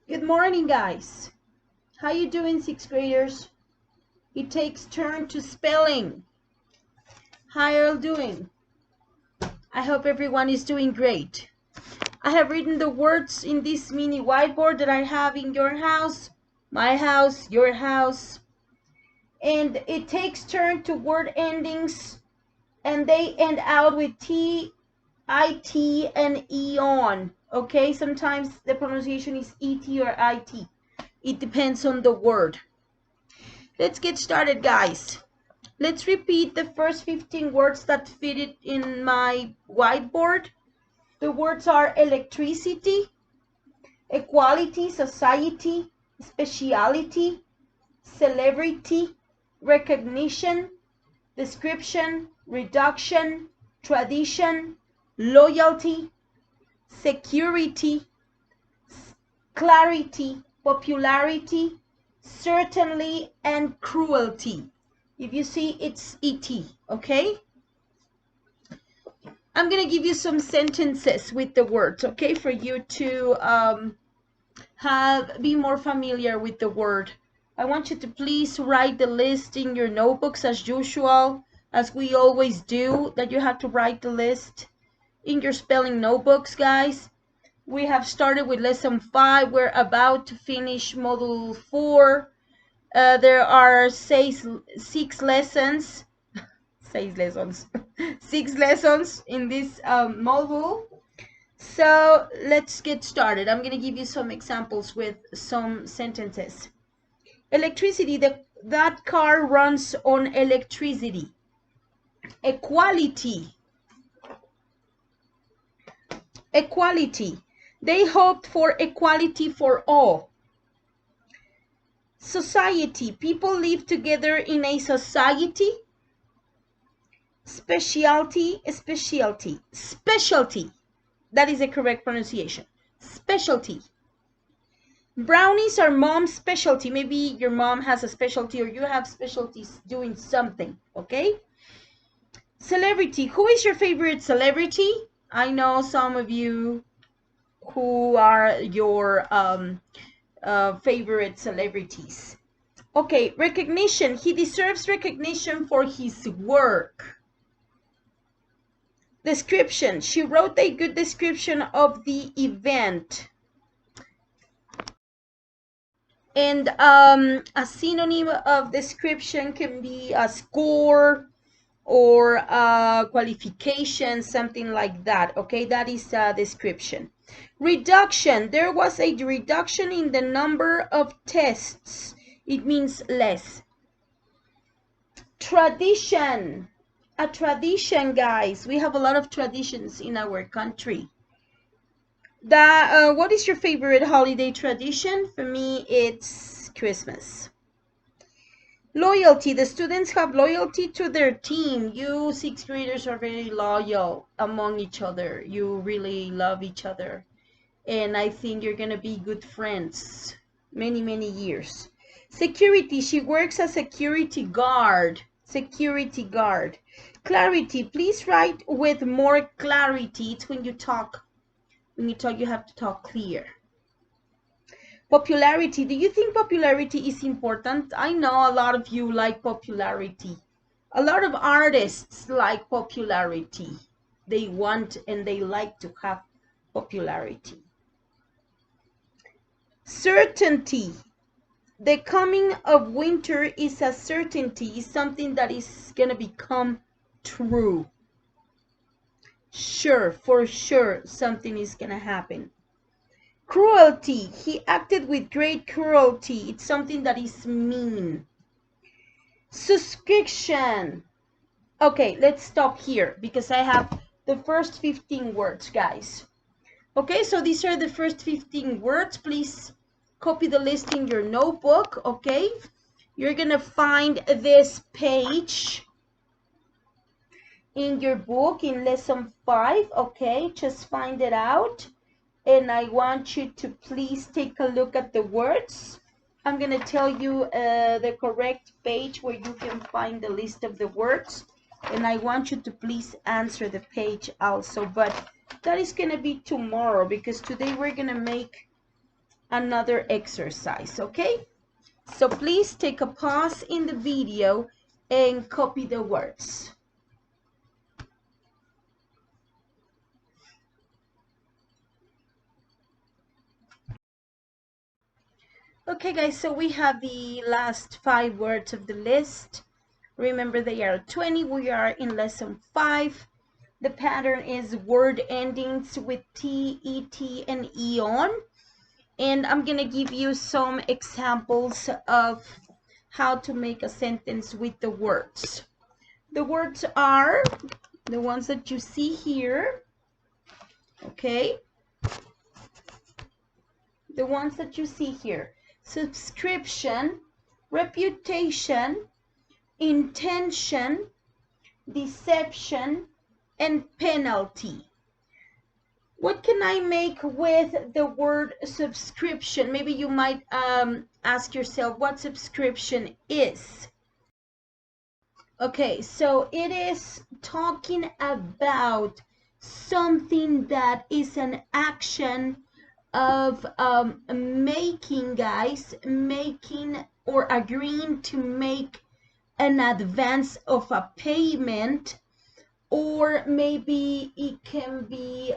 Good morning, guys. How you doing, sixth graders? It takes turn to spelling. How are you doing? I hope everyone is doing great. I have written the words in this mini whiteboard that I have in your house, my house, your house. And it takes turn to word endings, and they end out with T, IT, and EON. Okay, sometimes the pronunciation is ET or IT. It depends on the word. Let's get started, guys. Let's repeat the first 15 words that fitted in my whiteboard. The words are electricity, equality, society, speciality, celebrity, recognition, description, reduction, tradition, loyalty, security, clarity, popularity, certainly, and cruelty. If you see, it's ET, okay? I'm going to give you some sentences with the words, okay, for you to be more familiar with the word. I want you to please write the list in your notebooks as usual, as we always do, that you have to write the list in your spelling notebooks, guys. We have started with lesson 5. We're about to finish module 4. There are six lessons. 6 lessons in this module. So let's get started. I'm going to give you some examples with some sentences. Electricity, that car runs on electricity. Equality. Equality. They hoped for equality for all. Society. People live together in a society. Specialty. Specialty. That is the correct pronunciation. Specialty. Brownies are mom's specialty. Maybe your mom has a specialty or you have specialties doing something, okay? Celebrity. Who is your favorite celebrity? I know some of you who are your favorite celebrities. Okay, recognition. He deserves recognition for his work. Description. She wrote a good description of the event. And a synonym of description can be a score or a qualification, something like that. Okay, that is a description. Reduction. There was a reduction in the number of tests. It means less. Tradition. A tradition, guys. We have a lot of traditions in our country. What is your favorite holiday tradition? For me, it's Christmas. Loyalty. The students have loyalty to their team. You sixth graders are very loyal among each other. You really love each other. And I think you're going to be good friends many, many years. Security. She works as security guard. Security guard. Clarity. Please write with more clarity. It's when you talk. When you talk, you have to talk clear. Popularity. Do you think popularity is important? I know a lot of you like popularity. A lot of artists like popularity. They want and they like to have popularity. Certainty. The coming of winter is a certainty. It's something that is going to become true. Sure, for sure, something is going to happen. Cruelty. He acted with great cruelty. It's something that is mean. Subscription. Okay, let's stop here because I have the first 15 words, guys. Okay, so these are the first 15 words. Please copy the list in your notebook, okay? You're going to find this page in your book in lesson 5, okay? Just find it out. And I want you to please take a look at the words. I'm going to tell you the correct page where you can find the list of the words. And I want you to please answer the page also. But that is going to be tomorrow because today we're going to make another exercise, okay? So please take a pause in the video and copy the words. Okay guys, so we have the last 5 words of the list. Remember they are 20. We are in lesson 5. The pattern is word endings with T, ET, and EON. And I'm gonna give you some examples of how to make a sentence with the words. The words are the ones that you see here, okay? The ones that you see here: subscription, reputation, intention, deception, and penalty. What can I make with the word subscription? Maybe you might ask yourself what subscription is. Okay, so it is talking about something that is an action of making or agreeing to make an advance of a payment, or maybe it can be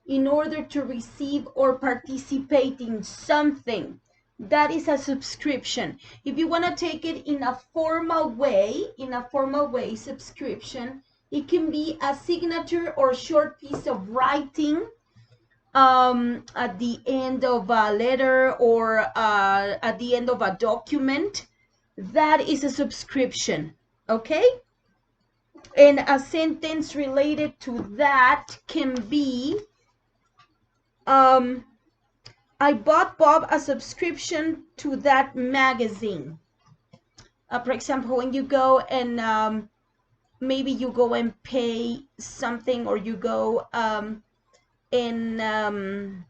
in order to receive or participate in something. That is a subscription. If you want to take it in a formal way, subscription, it can be a signature or short piece of writing at the end of a letter or at the end of a document. That is a subscription, okay? And a sentence related to that can be, I bought Bob a subscription to that magazine. For example, when you go and maybe you go and pay something, or you go and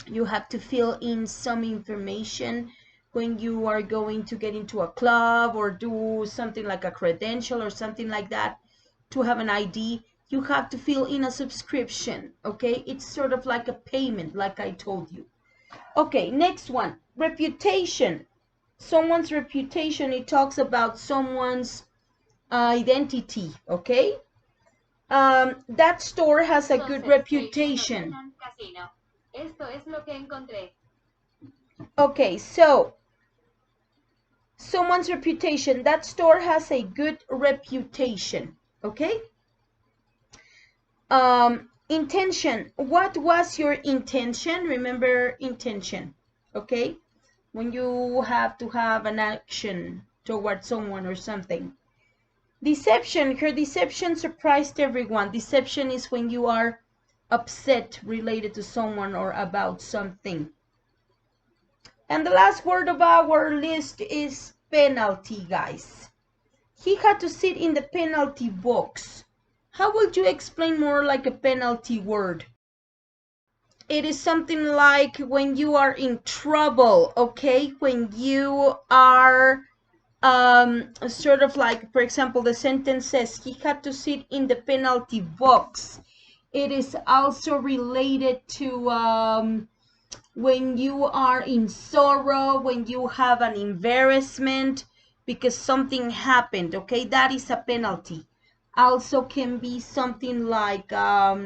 you have to fill in some information when you are going to get into a club or do something like a credential or something like that to have an ID. You have to fill in a subscription, okay? It's sort of like a payment, like I told you. Okay, next one, reputation. Someone's reputation, it talks about someone's identity, okay? That store has a good reputation. Okay, so someone's reputation, that store has a good reputation, okay? Intention, what was your intention? Remember intention, okay? When you have to have an action towards someone or something. Deception, her deception surprised everyone. Deception is when you are upset related to someone or about something. And the last word of our list is penalty, guys. He had to sit in the penalty box. How would you explain more like a penalty word? It is something like when you are in trouble, okay? When you are sort of like, for example, the sentence says he had to sit in the penalty box. It is also related to when you are in sorrow, when you have an embarrassment because something happened, okay? That is a penalty. Also can be something like, for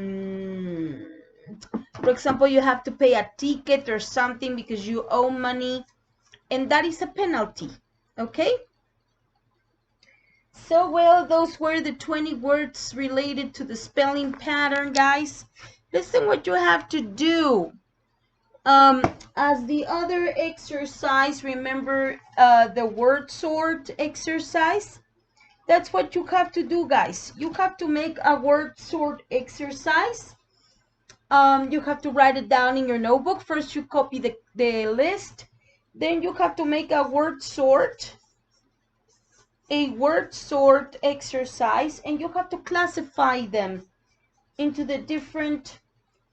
example, you have to pay a ticket or something because you owe money, and that is a penalty, okay? So, well, those were the 20 words related to the spelling pattern, guys. Listen what you have to do. As the other exercise, remember the word sort exercise? That's what you have to do, guys. You have to make a word sort exercise. You have to write it down in your notebook. First, you copy the list. Then you have to make a word sort exercise, and you have to classify them into the different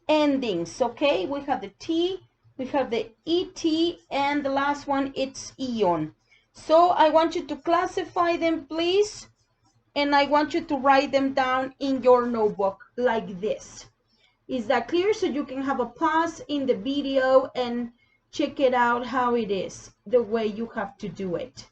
endings, okay? We have the T, we have the ET, and the last one, it's EON. So I want you to classify them, please, and I want you to write them down in your notebook like this. Is that clear? So you can have a pause in the video and check it out how it is, the way you have to do it.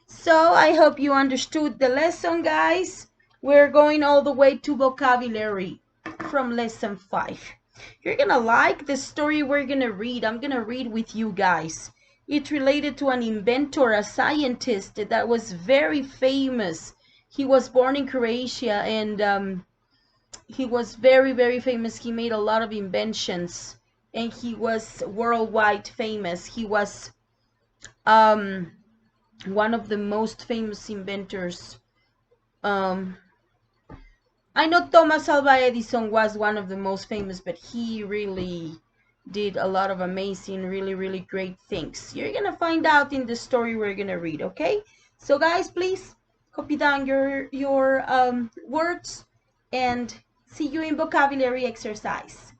So I hope you understood the lesson, guys. We're going all the way to vocabulary from lesson 5. You're gonna like the story we're gonna read. I'm gonna read with you guys. It's related to an inventor, a scientist that was very famous. He was born in Croatia, and he was very, very famous. He made a lot of inventions, and he was worldwide famous. He was one of the most famous inventors. I know Thomas Alva Edison was one of the most famous, but he really did a lot of amazing, really, really great things. You're gonna find out in the story we're gonna read, okay? So guys, please copy down your words and see you in vocabulary exercise.